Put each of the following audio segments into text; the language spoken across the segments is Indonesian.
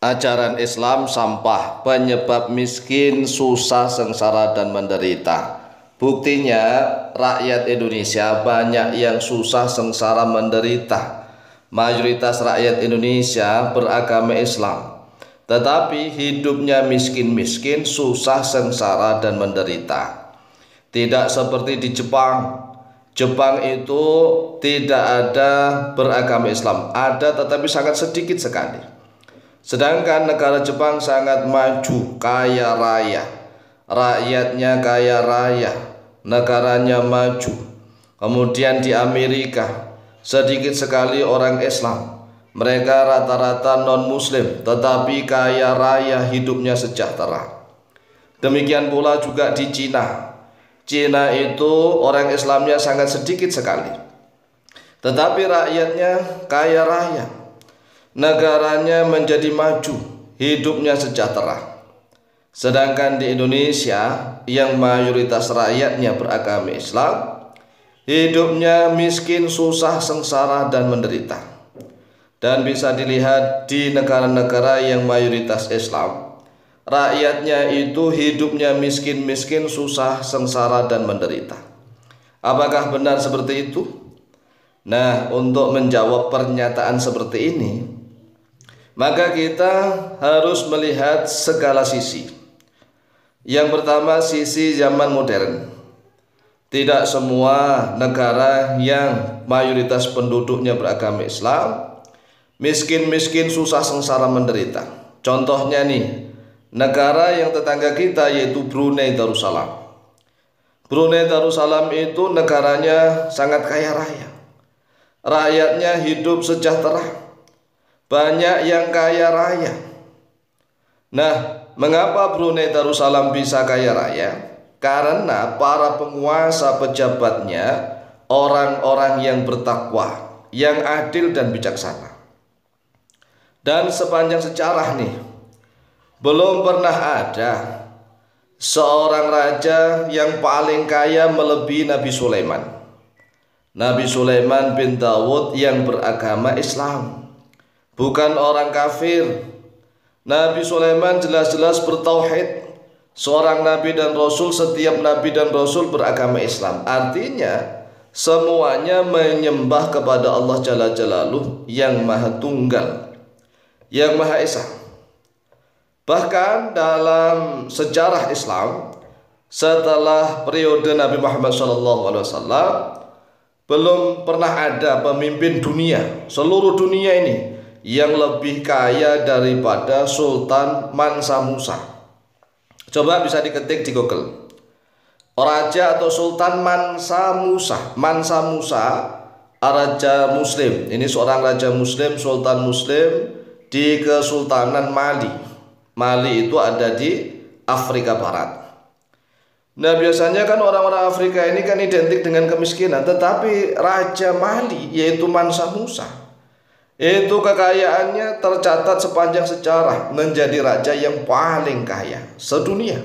Ajaran Islam sampah, penyebab miskin, susah, sengsara, dan menderita. Buktinya, rakyat Indonesia banyak yang susah, sengsara, menderita. Mayoritas rakyat Indonesia beragama Islam, tetapi hidupnya miskin-miskin, susah, sengsara, dan menderita. Tidak seperti di Jepang. Jepang itu tidak ada beragama Islam, ada tetapi sangat sedikit sekali. Sedangkan negara Jepang sangat maju, kaya raya, rakyatnya kaya raya, negaranya maju. Kemudian di Amerika sedikit sekali orang Islam, mereka rata-rata non-muslim tetapi kaya raya, hidupnya sejahtera. Demikian pula juga di Cina. Cina itu orang Islamnya sangat sedikit sekali, tetapi rakyatnya kaya raya, negaranya menjadi maju, hidupnya sejahtera. Sedangkan di Indonesia yang mayoritas rakyatnya beragama Islam, hidupnya miskin, susah, sengsara, dan menderita. Dan bisa dilihat di negara-negara yang mayoritas Islam, rakyatnya itu hidupnya miskin-miskin, susah, sengsara, dan menderita. Apakah benar seperti itu? Nah, untuk menjawab pernyataan seperti ini, maka kita harus melihat segala sisi. Yang pertama, sisi zaman modern. Tidak semua negara yang mayoritas penduduknya beragama Islam miskin-miskin, susah, sengsara, menderita. Contohnya nih, negara yang tetangga kita yaitu Brunei Darussalam. Brunei Darussalam itu negaranya sangat kaya raya, rakyatnya hidup sejahtera, banyak yang kaya raya. Nah, mengapa Brunei Darussalam bisa kaya raya? Karena para penguasa pejabatnya orang-orang yang bertakwa, yang adil dan bijaksana. Dan sepanjang sejarah nih, belum pernah ada seorang raja yang paling kaya melebihi Nabi Sulaiman. Nabi Sulaiman bin Dawud yang beragama Islam, bukan orang kafir. Nabi Sulaiman jelas-jelas bertauhid, seorang nabi dan rasul. Setiap nabi dan rasul beragama Islam, artinya semuanya menyembah kepada Allah Jalla Jalaluh yang Maha Tunggal, yang Maha Esa. Bahkan dalam sejarah Islam, setelah periode Nabi Muhammad SAW, belum pernah ada pemimpin dunia, seluruh dunia ini, yang lebih kaya daripada Sultan Mansa Musa. Coba bisa diketik di Google, Raja atau Sultan Mansa Musa. Mansa Musa, raja muslim. Ini seorang raja muslim, sultan muslim di Kesultanan Mali. Mali itu ada di Afrika Barat. Nah, biasanya kan orang-orang Afrika ini kan identik dengan kemiskinan, tetapi Raja Mali yaitu Mansa Musa itu kekayaannya tercatat sepanjang sejarah menjadi raja yang paling kaya sedunia.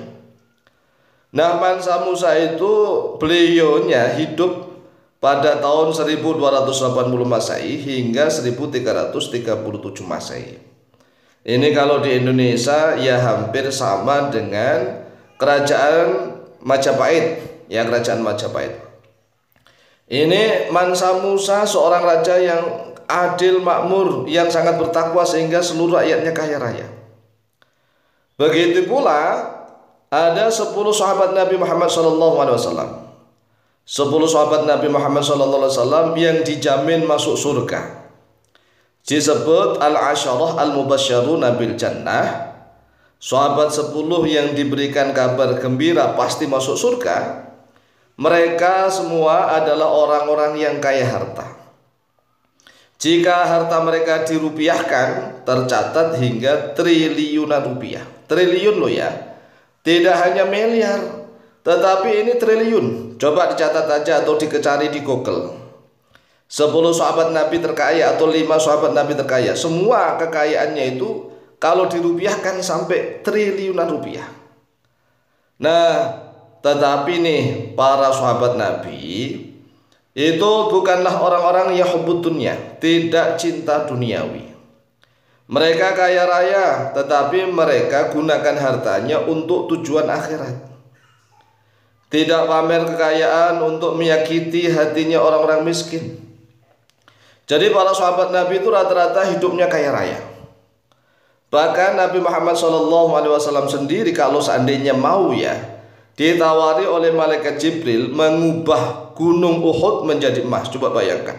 Nah, Mansa Musa itu beliaunya hidup pada tahun 1280 Masehi hingga 1337 Masehi. Ini kalau di Indonesia ya hampir sama dengan kerajaan Majapahit, ya, kerajaan Majapahit. Ini Mansa Musa seorang raja yang adil, makmur, yang sangat bertakwa sehingga seluruh rakyatnya kaya raya. Begitu pula ada 10 sahabat Nabi Muhammad SAW. 10 sahabat Nabi Muhammad SAW yang dijamin masuk surga. Disebut al-asyarah al-mubasysyaruna bil jannah. Sahabat 10 yang diberikan kabar gembira pasti masuk surga. Mereka semua adalah orang-orang yang kaya harta. Jika harta mereka dirupiahkan, tercatat hingga triliunan rupiah. Triliun loh ya, tidak hanya miliar, tetapi ini triliun. Coba dicatat aja atau dicari di Google, 10 sahabat Nabi terkaya atau 5 sahabat Nabi terkaya. Semua kekayaannya itu kalau dirupiahkan sampai triliunan rupiah. Nah, tetapi nih para sahabat Nabi itu bukanlah orang-orang yang hubbud dunya, tidak cinta duniawi. Mereka kaya raya, tetapi mereka gunakan hartanya untuk tujuan akhirat. Tidak pamer kekayaan untuk menyakiti hatinya orang-orang miskin. Jadi para sahabat Nabi itu rata-rata hidupnya kaya raya. Bahkan Nabi Muhammad SAW sendiri kalau seandainya mau ya, ditawari oleh malaikat Jibril mengubah gunung Uhud menjadi emas. Coba bayangkan.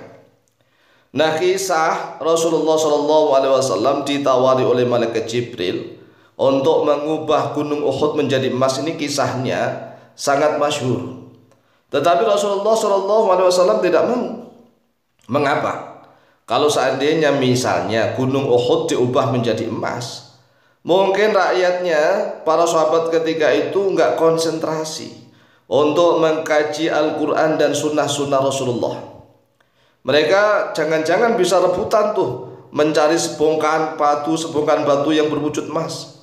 Nah, kisah Rasulullah SAW ditawari oleh malaikat Jibril untuk mengubah gunung Uhud menjadi emas, ini kisahnya sangat masyhur. Tetapi Rasulullah SAW tidak mau. Mengapa? Kalau seandainya misalnya gunung Uhud diubah menjadi emas, mungkin rakyatnya, para sahabat ketika itu nggak konsentrasi untuk mengkaji Al-Quran dan sunnah-sunnah Rasulullah. Mereka jangan-jangan bisa rebutan tuh mencari sebongkahan batu yang berwujud emas.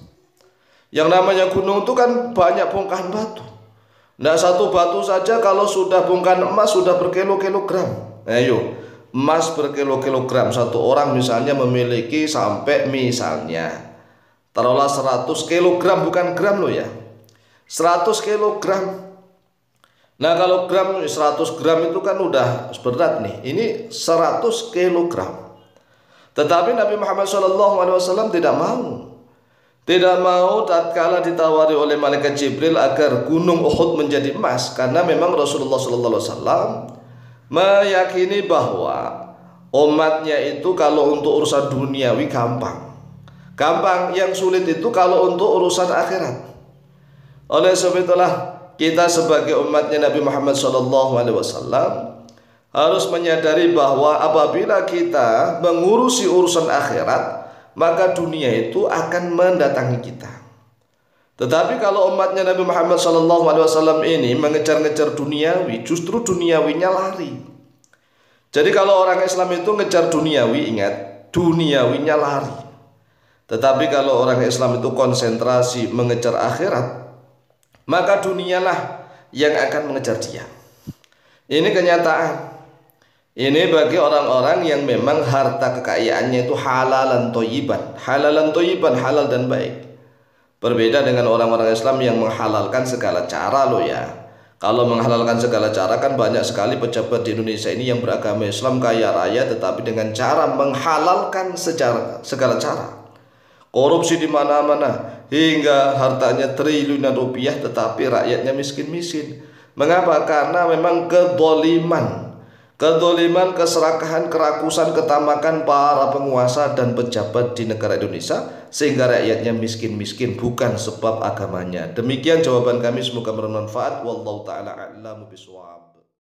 Yang namanya gunung itu kan banyak bongkahan batu. Nah, satu batu saja kalau sudah bongkahan emas sudah berkilo-kilogram. Ayo, emas berkilo-kilogram. Satu orang misalnya memiliki sampai misalnya taruhlah 100 kilogram, bukan gram loh ya, 100 kilogram. Nah, kalau 100 gram itu kan udah berat nih. Ini 100 kilogram. Tetapi Nabi Muhammad SAW tidak mau. Tidak mau tatkala ditawari oleh malaikat Jibril agar gunung Uhud menjadi emas, karena memang Rasulullah SAW meyakini bahwa umatnya itu kalau untuk urusan duniawi gampang. Yang sulit itu kalau untuk urusan akhirat. Oleh sebab itulah kita sebagai umatnya Nabi Muhammad SAW harus menyadari bahwa apabila kita mengurusi urusan akhirat, maka dunia itu akan mendatangi kita. Tetapi kalau umatnya Nabi Muhammad SAW ini mengejar-ngejar duniawi, justru duniawinya lari. Jadi kalau orang Islam itu ngejar duniawi, ingat, duniawinya lari. Tetapi kalau orang Islam itu konsentrasi mengejar akhirat, maka dunialah yang akan mengejar dia. Ini kenyataan. Ini bagi orang-orang yang memang harta kekayaannya itu halalan thayyiban, halal dan baik. Berbeda dengan orang-orang Islam yang menghalalkan segala cara loh ya. Kalau menghalalkan segala cara kan banyak sekali pejabat di Indonesia ini yang beragama Islam kaya raya, tetapi dengan cara menghalalkan segala cara. Korupsi di mana-mana hingga hartanya triliunan rupiah, tetapi rakyatnya miskin-miskin. Mengapa? Karena memang kedoliman, keserakahan, kerakusan, ketamakan para penguasa dan pejabat di negara Indonesia, sehingga rakyatnya miskin-miskin, bukan sebab agamanya. Demikian jawaban kami, semoga bermanfaat. Wallahu ta'ala a'lamu bishawab.